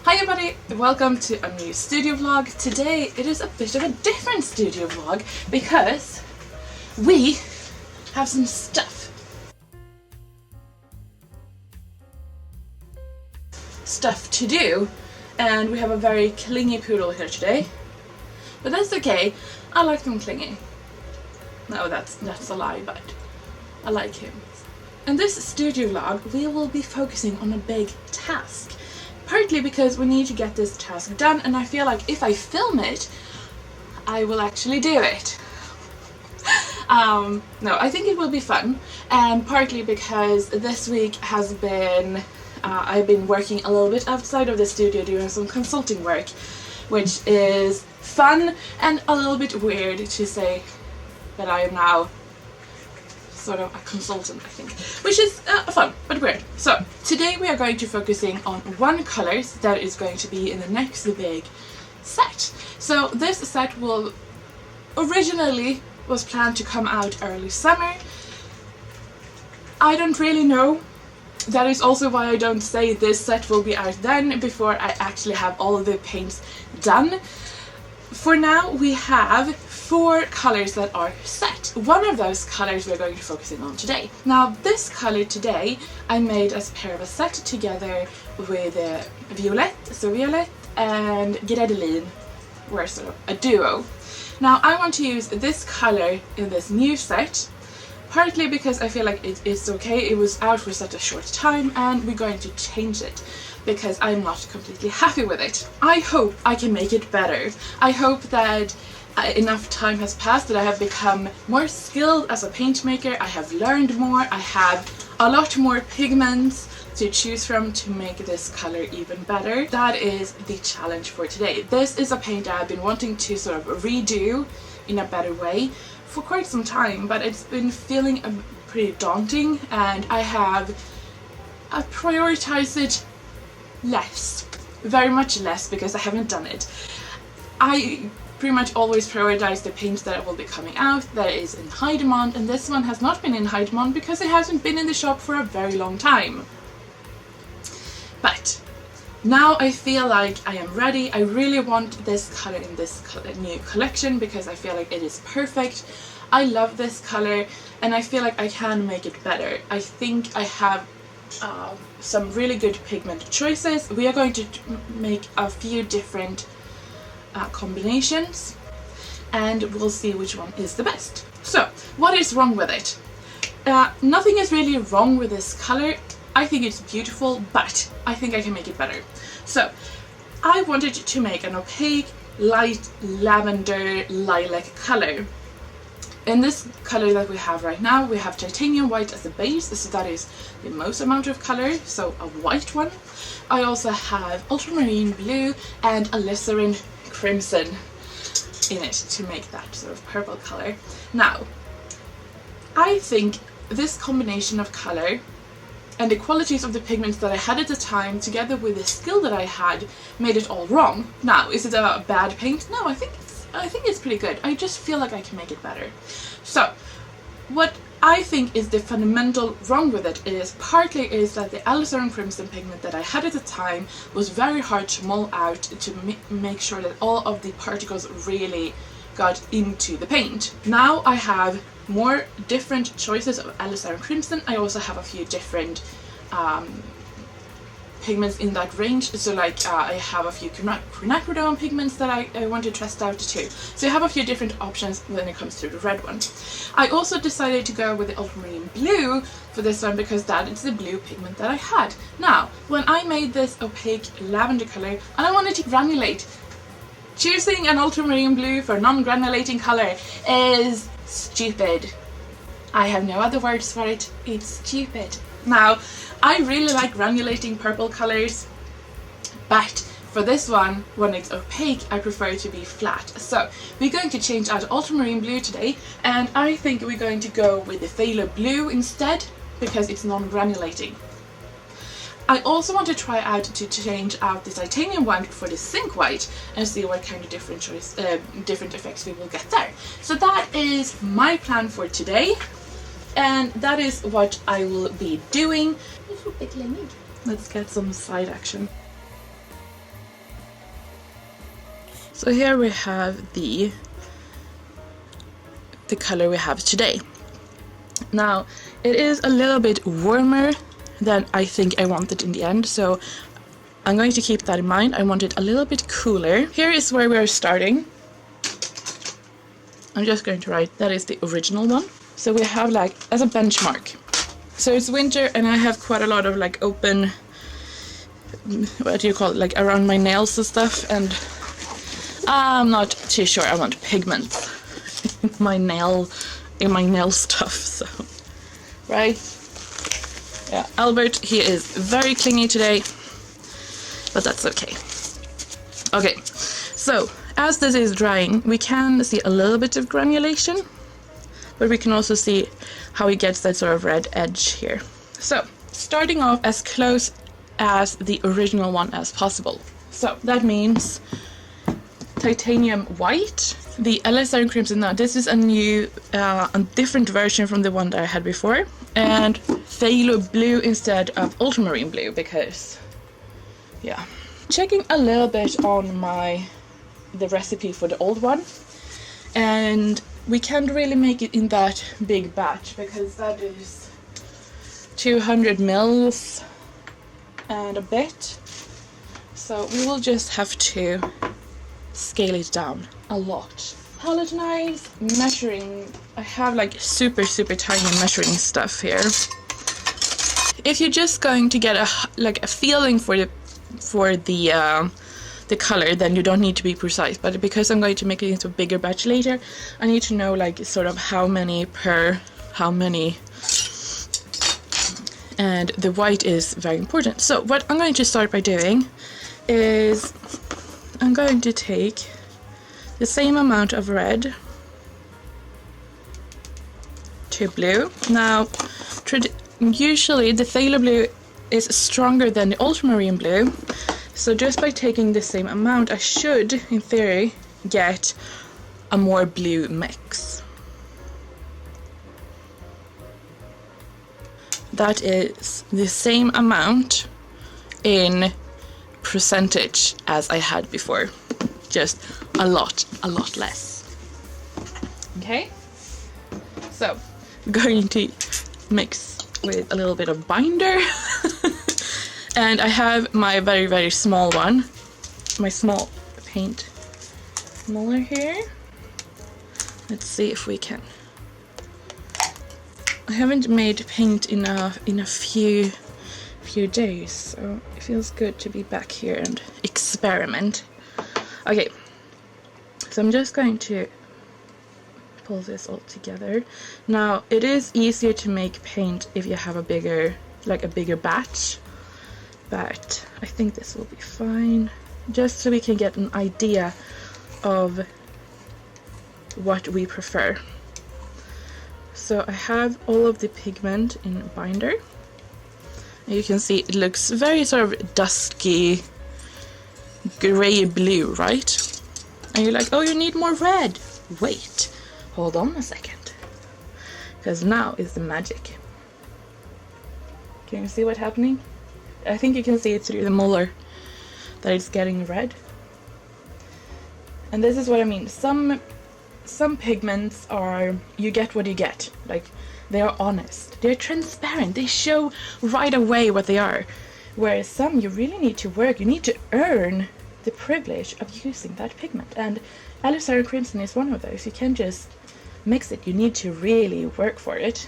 Hi everybody, welcome to a new studio vlog. Today it is a bit of a different studio vlog because we have some stuff to do, and we have a very clingy poodle here today. But that's okay, I like them clingy. No, that's a lie, but I like him. In this studio vlog we will be focusing on a big task. Partly because we need to get this task done, and I feel like if I film it, I will actually do it. No, I think it will be fun, and partly because this week has been, I've been working a little bit outside of the studio doing some consulting work, which is fun and a little bit weird to say that I am now sort of a consultant, I think, which is fun but weird. So today we are going to focusing on one color that is going to be in the next big set. So this set will originally was planned to come out early summer. I don't really know. That is also why I don't say this set will be out then, before I actually have all of the paints done. For now we have 4 colors that are set. One of those colors we're going to focusing on today. Now this color today I made as part of a set together with Violet and Gredelin. We're sort of a duo. Now I want to use this color in this new set, partly because I feel like it's okay, it was out for such a short time and we're going to change it because I'm not completely happy with it. I hope I can make it better. I hope that enough time has passed that I have become more skilled as a paint maker. I have learned more, I have a lot more pigments to choose from to make this color even better. That is the challenge for today. This is a paint I've been wanting to sort of redo in a better way for quite some time, but it's been feeling pretty daunting, and I prioritized it less, very much less, because I haven't done it. I pretty much always prioritize the paint that will be coming out that is in high demand, and this one has not been in high demand because it hasn't been in the shop for a very long time. But now I feel like I am ready. I really want this color in this new collection because I feel like it is perfect. I love this color and I feel like I can make it better. I think I have some really good pigment choices. We are going to make a few different combinations and we'll see which one is the best. So what is wrong with it? Nothing is really wrong with this color. I think it's beautiful, but I think I can make it better. So I wanted to make an opaque light lavender lilac color. In this color that we have right now, we have titanium white as a base, so that is the most amount of color, so a white one. I also have ultramarine blue and alizarin crimson in it to make that sort of purple color. Now, I think this combination of color and the qualities of the pigments that I had at the time, together with the skill that I had, made it all wrong. Now, is it a bad paint? No, I think it's pretty good. I just feel like I can make it better. So, what I think is the fundamental wrong with it is partly is that the alizarin crimson pigment that I had at the time was very hard to mull out to make sure that all of the particles really got into the paint. Now I have more different choices of alizarin crimson. I also have a few different pigments in that range, so like I have a few quinacridone pigments that I want to test out too. So you have a few different options when it comes to the red one. I also decided to go with the ultramarine blue for this one because that is the blue pigment that I had. Now, when I made this opaque lavender color and I wanted to granulate, choosing an ultramarine blue for non-granulating color is stupid. I have no other words for it. It's stupid. Now, I really like granulating purple colors, but for this one, when it's opaque, I prefer it to be flat. So we're going to change out ultramarine blue today, and I think we're going to go with the phthalo blue instead because it's non-granulating. I also want to try out to change out the titanium one for the zinc white and see what kind of different effects we will get there. So that is my plan for today, and that is what I will be doing. Let's get some side action. So here we have the color we have today. Now it is a little bit warmer than I think I wanted in the end, so I'm going to keep that in mind. I want it a little bit cooler. Here is where we're starting. I'm just going to write that is the original one. So we have like as a benchmark. So it's winter and I have quite a lot of like open, what do you call it, like around my nails and stuff, and I'm not too sure I want pigments in my nail stuff, so right. Yeah, Albert, he is very clingy today, but that's okay. Okay, so as this is drying, we can see a little bit of granulation, but we can also see how it gets that sort of red edge here. So, starting off as close as the original one as possible. So, that means titanium white, the LSR Crimson. Now, this is a new, a different version from the one that I had before, and phthalo blue instead of ultramarine blue, because, yeah. Checking a little bit on the recipe for the old one, and we can't really make it in that big batch because that is 200 mils and a bit, so we will just have to scale it down a lot. Palette knives, measuring, I have like super tiny measuring stuff here. If you're just going to get a feeling for the color, then you don't need to be precise, but because I'm going to make it into a bigger batch later, I need to know like sort of how many per how many, and the white is very important. So what I'm going to start by doing is I'm going to take the same amount of red to blue. Now usually the phthalo blue is stronger than the ultramarine blue, so just by taking the same amount I should, in theory, get a more blue mix. That is the same amount in percentage as I had before, just a lot less. Okay, so I'm going to mix with a little bit of binder. And I have my very small one, my small paint roller here. Let's see if we can. I haven't made paint in a few days, so it feels good to be back here and experiment. Okay, so I'm just going to pull this all together. Now it is easier to make paint if you have a bigger batch, but I think this will be fine, just so we can get an idea of what we prefer. So I have all of the pigment in binder. You can see it looks very sort of dusky gray blue, right? And you're like, oh, you need more red. Wait, hold on a second, because now is the magic. Can you see what's happening? I think you can see it through the molar that it's getting red. And this is what I mean. Some pigments are, you get what you get. Like, they are honest. They're transparent. They show right away what they are. Whereas some you really need to work. You need to earn the privilege of using that pigment. And Alisair Crimson is one of those. You can't just mix it. You need to really work for it.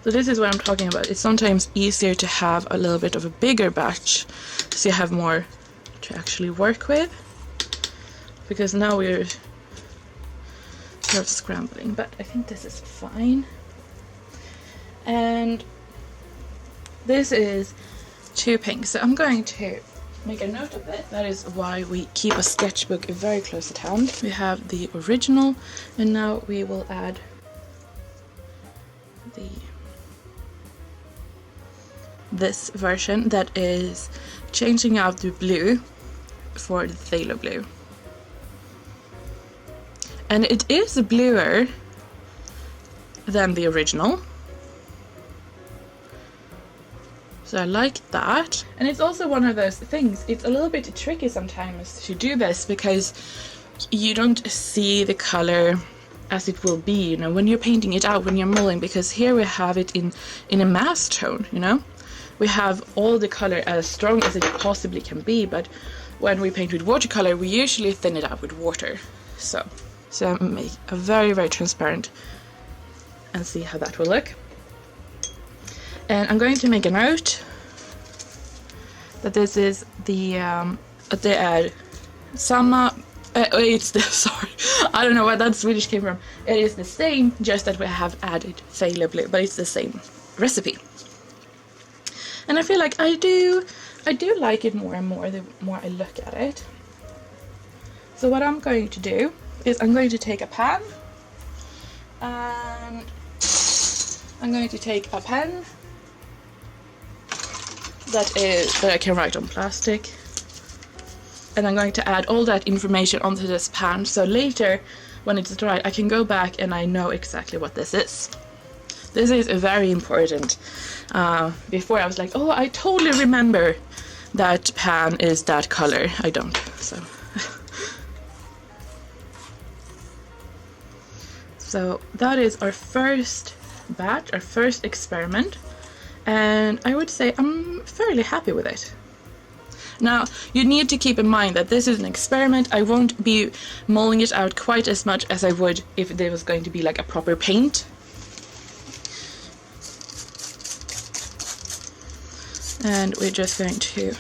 So this is what I'm talking about. It's sometimes easier to have a little bit of a bigger batch, so you have more to actually work with. Because now we're sort of scrambling, but I think this is fine. And this is too pink, so I'm going to make a note of it. That is why we keep a sketchbook very close at hand. We have the original, and now we will add this version that is changing out the blue for the phthalo blue. And it is bluer than the original. So I like that. And it's also one of those things, it's a little bit tricky sometimes to do this because you don't see the color as it will be, you know, when you're painting it out, when you're molding, because here we have it in a mass tone, you know. We have all the color as strong as it possibly can be, but when we paint with watercolor, we usually thin it out with water. So make a very, very transparent and see how that will look. And I'm going to make a note that this is the samma. It's the sorry, I don't know where that Swedish came from. It is the same, just that we have added Failure Blue, but it's the same recipe. And I feel like I do like it more and more the more I look at it. So what I'm going to do is I'm going to take a pan, and I'm going to take a pen that I can write on plastic, and I'm going to add all that information onto this pan, so later when it's dry I can go back and I know exactly what this is. This is very important. Before I was like, oh, I totally remember that pan is that color. I don't, so. So that is our first batch, our first experiment. And I would say I'm fairly happy with it. Now, you need to keep in mind that this is an experiment. I won't be molding it out quite as much as I would if there was going to be like a proper paint. And we're just going to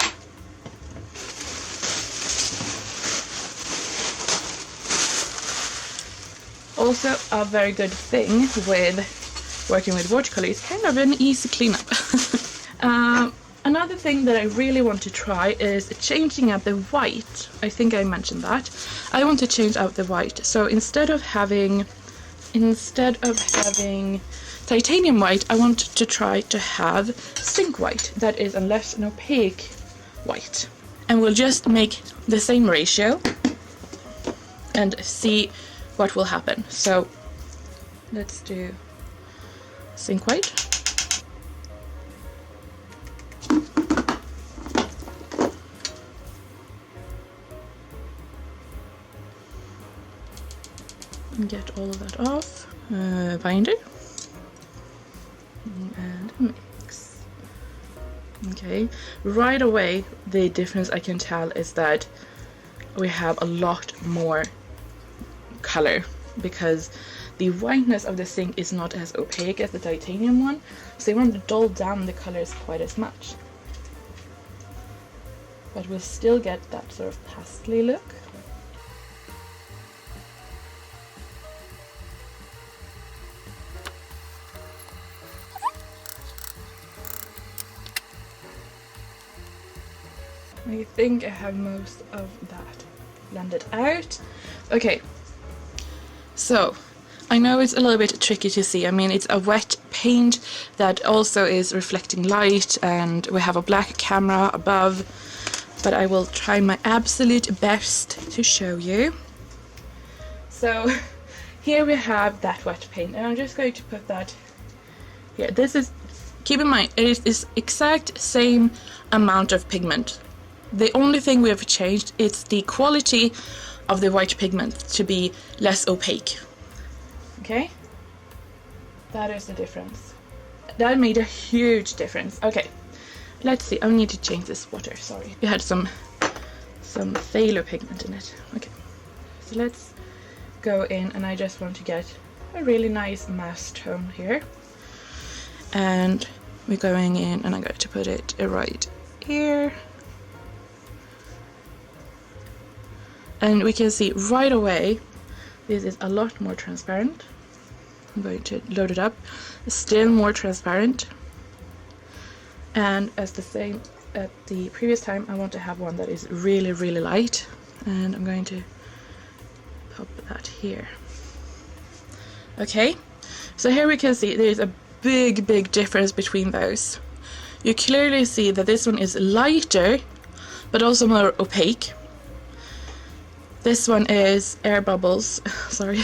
also a very good thing with working with watercolor is kind of an easy cleanup. Another thing that I really want to try is changing out the white. I think I mentioned that. I want to change out the white. So instead of having titanium white, I want to try to have zinc white. That is a less an opaque white. And we'll just make the same ratio and see what will happen. So let's do zinc white. And get all of that off. Binder. And mix. Okay, right away the difference I can tell is that we have a lot more color because the whiteness of the zinc is not as opaque as the titanium one, so you want to dull down the colors quite as much. But we'll still get that sort of pastely look. I think I have most of that blended out. Okay, so I know it's a little bit tricky to see. I mean, it's a wet paint that also is reflecting light, and we have a black camera above, but I will try my absolute best to show you. So here we have that wet paint, and I'm just going to put that here. This is, keep in mind, it is exact same amount of pigment. The only thing we have changed is the quality of the white pigment to be less opaque. Okay? That is the difference. That made a huge difference. Okay, let's see. I need to change this water, sorry. We had some Failure pigment in it. Okay, so let's go in, and I just want to get a really nice mass tone here. And we're going in, and I'm going to put it right here. And we can see right away this is a lot more transparent. I'm going to load it up. Still more transparent. And as the same at the previous time, I want to have one that is really, really light. And I'm going to pop that here. Okay, so here we can see there's a big difference between those. You clearly see that this one is lighter, but also more opaque. This one is air bubbles, sorry.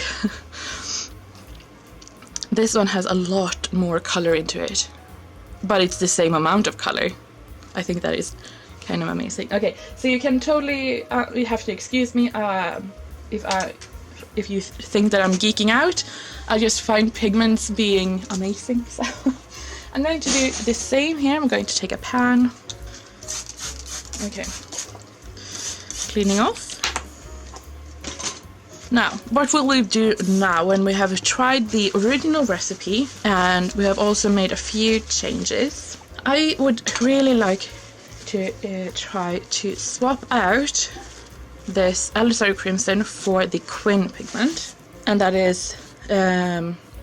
This one has a lot more color into it. but it's the same amount of color. I think that is kind of amazing. Okay, so you can totally, you have to excuse me if you think that I'm geeking out. I just find pigments being amazing. So I'm going to do the same here. I'm going to take a pan. Okay, cleaning off. Now, what will we do now when we have tried the original recipe and we have also made a few changes? I would really like to try to swap out this Alizar Crimson for the Quin pigment, and that is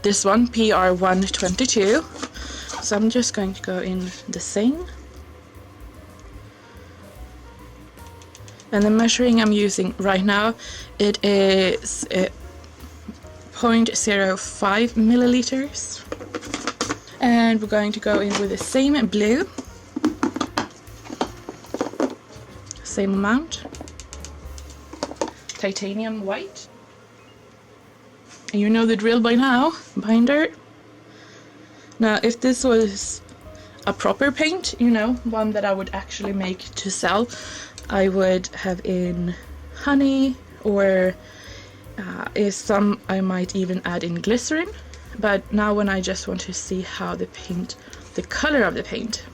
this one, PR122. So I'm just going to go in the same. And the measuring I'm using right now, it is 0.05 milliliters. And we're going to go in with the same blue. Same amount. Titanium white. And you know the drill by now. Binder. Now, if this was a proper paint, you know, one that I would actually make to sell, I would have in honey, or is some I might even add in glycerin. But now when I just want to see how the paint, the color of the paint,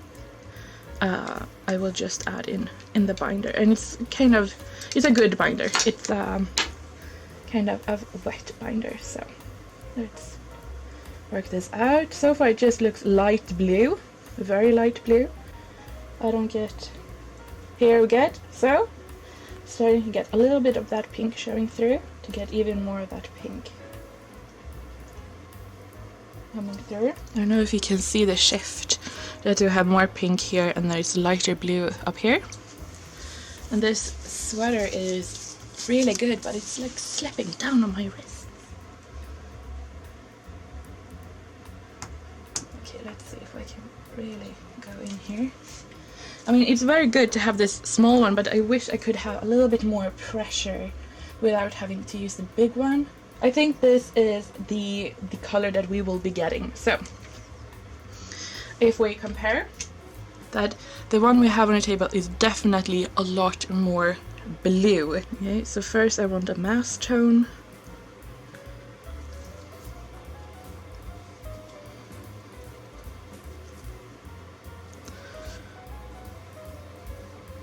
I will just add in the binder. And it's kind of, it's a good binder. It's kind of a wet binder. So let's work this out. So far it just looks light blue, very light blue. I don't get, here we get, so starting to get a little bit of that pink showing through, to get even more of that pink coming through. I don't know if you can see the shift, that you have more pink here and there's lighter blue up here. And this sweater is really good, but it's like slipping down on my wrist. Okay, let's see if I can really go in here. I mean, it's very good to have this small one, but I wish I could have a little bit more pressure without having to use the big one. I think this is the color that we will be getting. So if we compare that, the one we have on the table is definitely a lot more blue. Okay, so first I want a mass tone.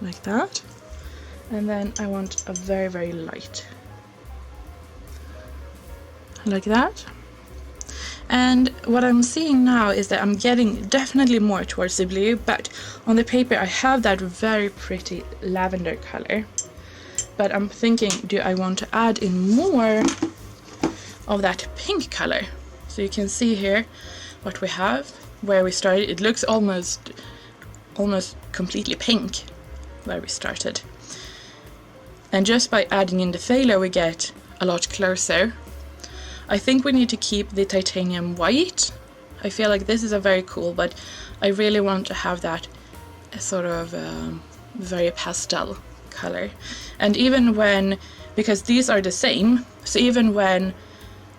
Like that. And then I want a very, very light. Like that. And what I'm seeing now is that I'm getting definitely more towards the blue, but on the paper I have that very pretty lavender color. But I'm thinking, do I want to add in more of that pink color? So you can see here what we have, where we started. It looks almost completely pink where we started. And just by adding in the phthalo we get a lot closer. I think we need to keep the titanium white. I feel like this is a very cool, but I really want to have that sort of very pastel color. And even when, because these are the same, so even when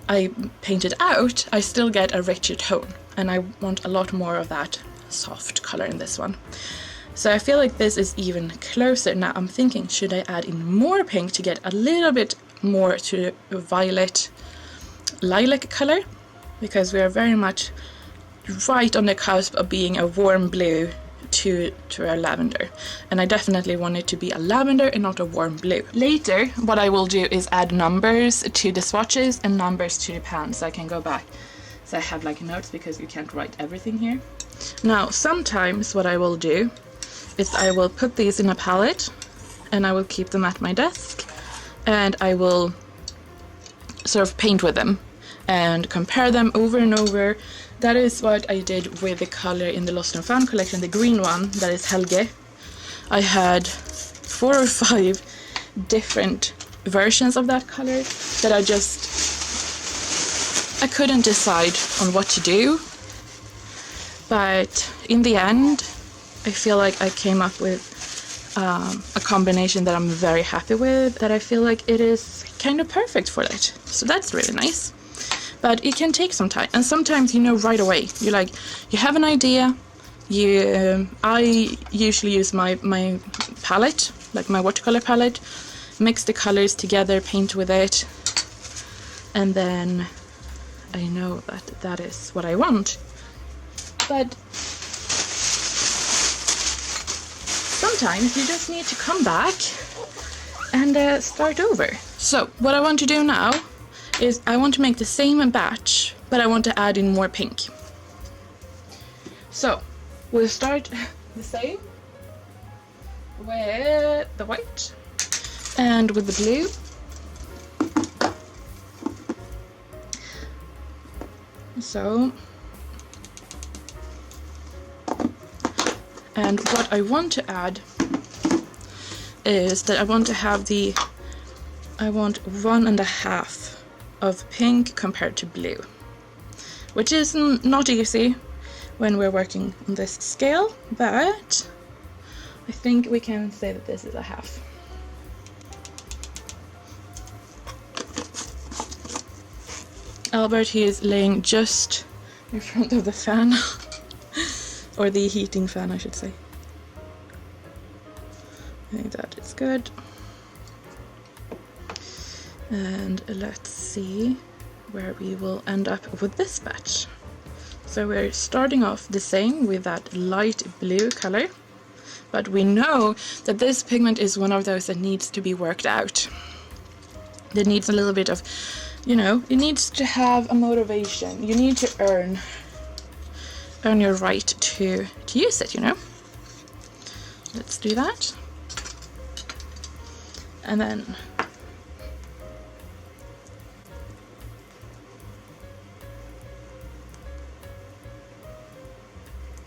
I paint it out, I still get a richer tone, and I want a lot more of that soft color in this one. So I feel like this is even closer. Now I'm thinking, should I add in more pink to get a little bit more to violet lilac color? Because we are very much right on the cusp of being a warm blue to a lavender. And I definitely want it to be a lavender and not a warm blue. Later, what I will do is add numbers to the swatches and numbers to the pans, so I can go back. So I have like notes, because you can't write everything here. Now, sometimes what I will do is I will put these in a palette and I will keep them at my desk, and I will sort of paint with them and compare them over and over. That is what I did with the color in the Lost and Found collection, the green one, that is Helge. I had 4 or 5 different versions of that color that I couldn't decide on what to do. But in the end, I feel like I came up with a combination that I'm very happy with, that I feel like it is kind of perfect for it. So that's really nice. But it can take some time, and sometimes you know right away. You have an idea, I usually use my palette, like my watercolor palette, mix the colors together, paint with it, and then I know that that is what I want. But sometimes you just need to come back and start over. So what I want to do now is I want to make the same batch, but I want to add in more pink. So we'll start the same with the white and with the blue. So, and what I want to add is that I want to have I want 1.5 of pink compared to blue, which is not easy when we're working on this scale, but I think we can say that this is a half. Albert, he is laying just in front of the fan, or the heating fan, I should say. I think that is good. And let's see where we will end up with this batch. So we're starting off the same with that light blue color, but we know that this pigment is one of those that needs to be worked out. That needs a little bit of, you know, it needs to have a motivation. You need to earn your right to use it, you know. Let's do that. And then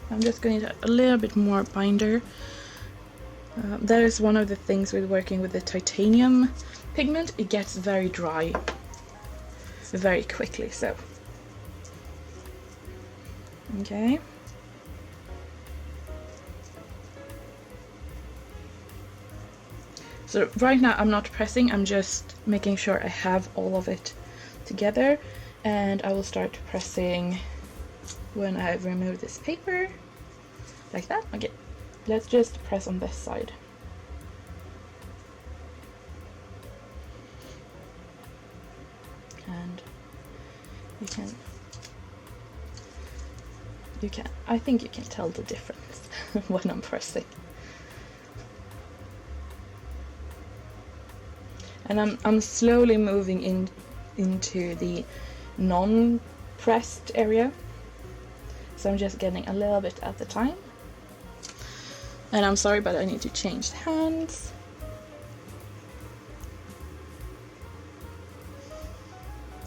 I'm just going to add a little bit more binder. That is one of the things with working with the titanium pigment. It gets very dry very quickly, so okay. So right now I'm not pressing, I'm just making sure I have all of it together, and I will start pressing when I remove this paper, like that. Okay, let's just press on this side. And I think you can tell the difference when I'm pressing. And I'm slowly moving into the non-pressed area. So I'm just getting a little bit at the time. And I'm sorry, but I need to change hands.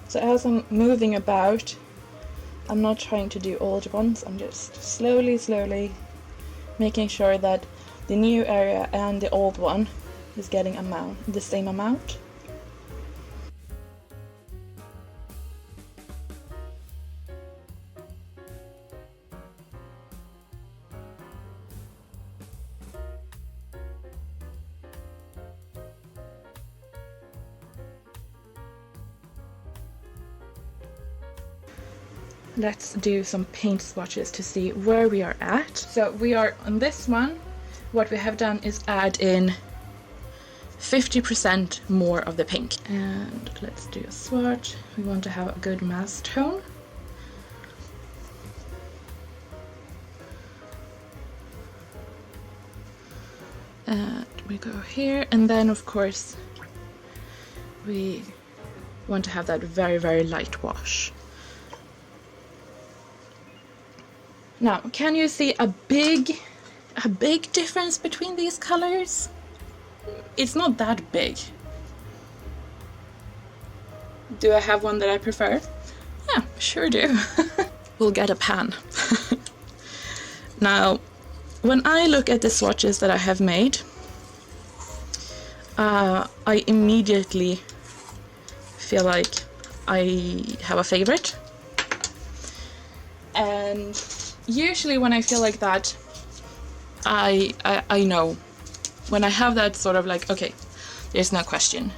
So as I'm moving about, I'm not trying to do all at once. I'm just slowly making sure that the new area and the old one is getting the same amount. Let's do some paint swatches to see where we are at. So we are on this one. What we have done is add in 50% more of the pink. And let's do a swatch. We want to have a good mass tone. And we go here, and then of course we want to have that very light wash. Now, can you see a big difference between these colors? It's not that big. Do I have one that I prefer? Yeah, sure do. We'll get a pan. Now, when I look at the swatches that I have made, I immediately feel like I have a favorite. And usually when I feel like that, I know. When I have that sort of like, okay, there's no question.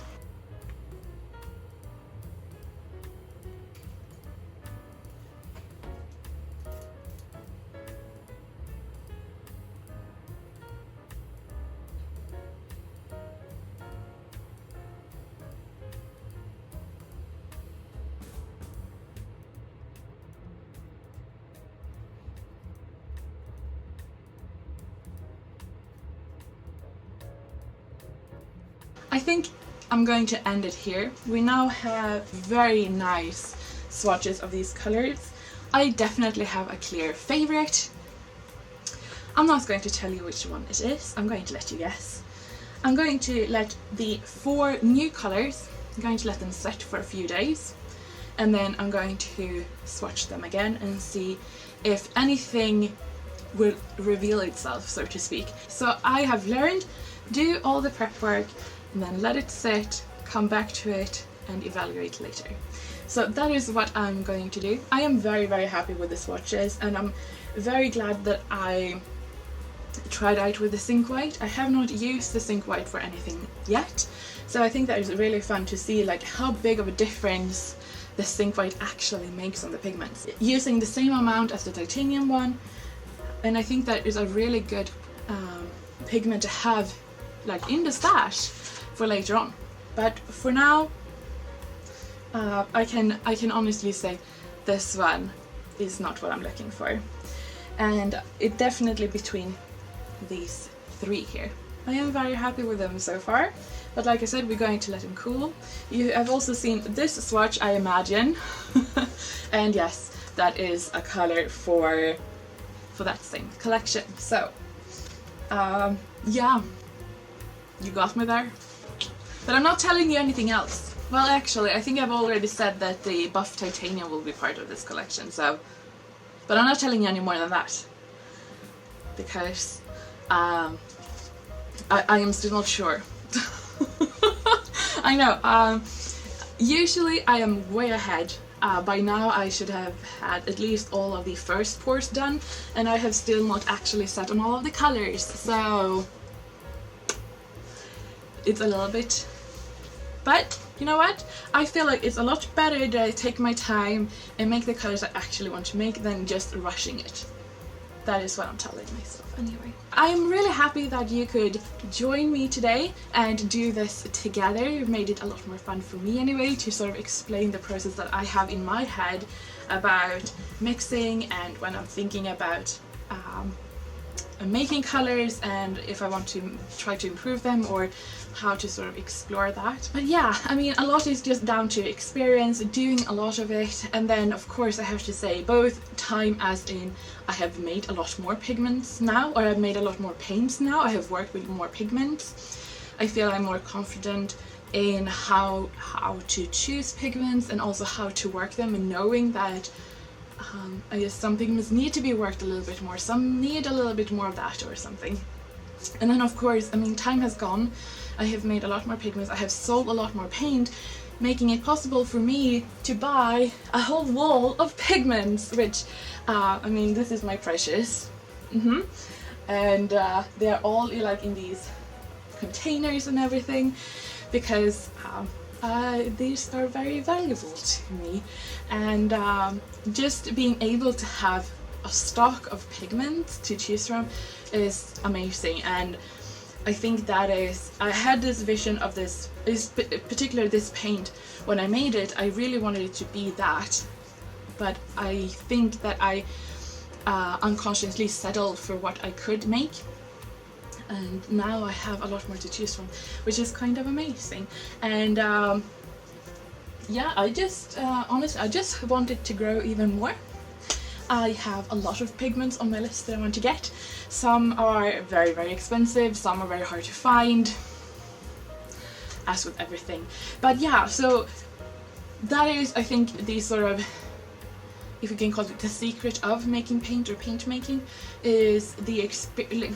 I think I'm going to end it here. We now have very nice swatches of these colors. I definitely have a clear favorite. I'm not going to tell you which one it is. I'm going to let you guess. I'm going to let the 4 new colors, I'm going to let them set for a few days, and then I'm going to swatch them again and see if anything will reveal itself, so to speak. So I have learned, do all the prep work and then let it sit, come back to it and evaluate later. So that is what I'm going to do. I am very, very happy with the swatches, and I'm very glad that I tried out with the Sync White. I have not used the Sync White for anything yet, so I think that is really fun to see like how big of a difference the Sync White actually makes on the pigments. Using the same amount as the titanium one, and I think that is a really good pigment to have like in the stash for later on. But for now, I can honestly say this one is not what I'm looking for, and it definitely between these 3 here. I am very happy with them so far, but like I said, we're going to let them cool. You have also seen this swatch, I imagine, and yes, that is a color for that same collection. So yeah, you got me there. But I'm not telling you anything else. Well, actually, I think I've already said that the buff titanium will be part of this collection, so... But I'm not telling you any more than that, because I am still not sure. I know, usually I am way ahead. By now I should have had at least all of the first pours done, and I have still not actually set on all of the colors, so... It's a little bit... But, you know what? I feel like it's a lot better that I take my time and make the colors I actually want to make than just rushing it. That is what I'm telling myself anyway. I'm really happy that you could join me today and do this together. You've made it a lot more fun for me anyway to sort of explain the process that I have in my head about mixing, and when I'm thinking about making colors and if I want to try to improve them or how to sort of explore that. But yeah, I mean, a lot is just down to experience, doing a lot of it, and then of course I have to say both time, as in I have made a lot more pigments now, or I've made a lot more paints now, I have worked with more pigments. I feel I'm more confident in how to choose pigments and also how to work them, and knowing that I guess some pigments need to be worked a little bit more, some need a little bit more of that or something. And then of course, I mean, time has gone, I have made a lot more pigments, I have sold a lot more paint, making it possible for me to buy a whole wall of pigments, which, I mean, this is my precious. And they're all like in these containers and everything, because these are very valuable to me, and just being able to have a stock of pigments to choose from is amazing. And I think that is, I had this vision of this, particularly this paint, when I made it, I really wanted it to be that, but I think that I unconsciously settled for what I could make. And now I have a lot more to choose from, which is kind of amazing. And yeah, I just honestly, I just want it to grow even more. I have a lot of pigments on my list that I want to get. Some are very, very expensive, some are very hard to find, as with everything. But yeah, so that is, I think, the sort of, if you can call it the secret of making paint or paint making, is the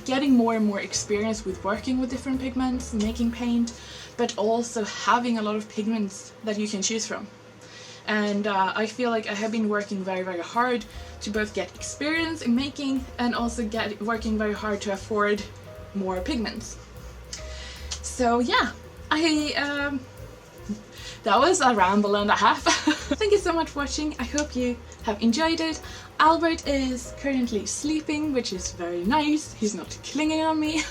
getting more and more experience with working with different pigments, making paint, but also having a lot of pigments that you can choose from. And I feel like I have been working very, very hard to both get experience in making and also working very hard to afford more pigments. So yeah, that was a ramble and a half. Thank you so much for watching. I hope you have enjoyed it. Albert is currently sleeping, which is very nice. He's not clinging on me.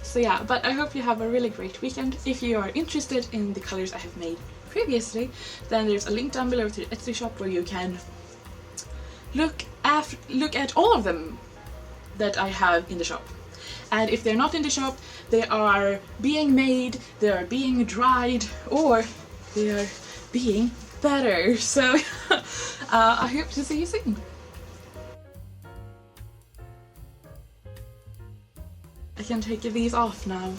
So yeah, but I hope you have a really great weekend. If you are interested in the colors I have made previously, then there's a link down below to the Etsy shop where you can look at all of them that I have in the shop. And if they're not in the shop, they are being made, they are being dried, or they are being better. So I hope to see you soon. I can take these off now.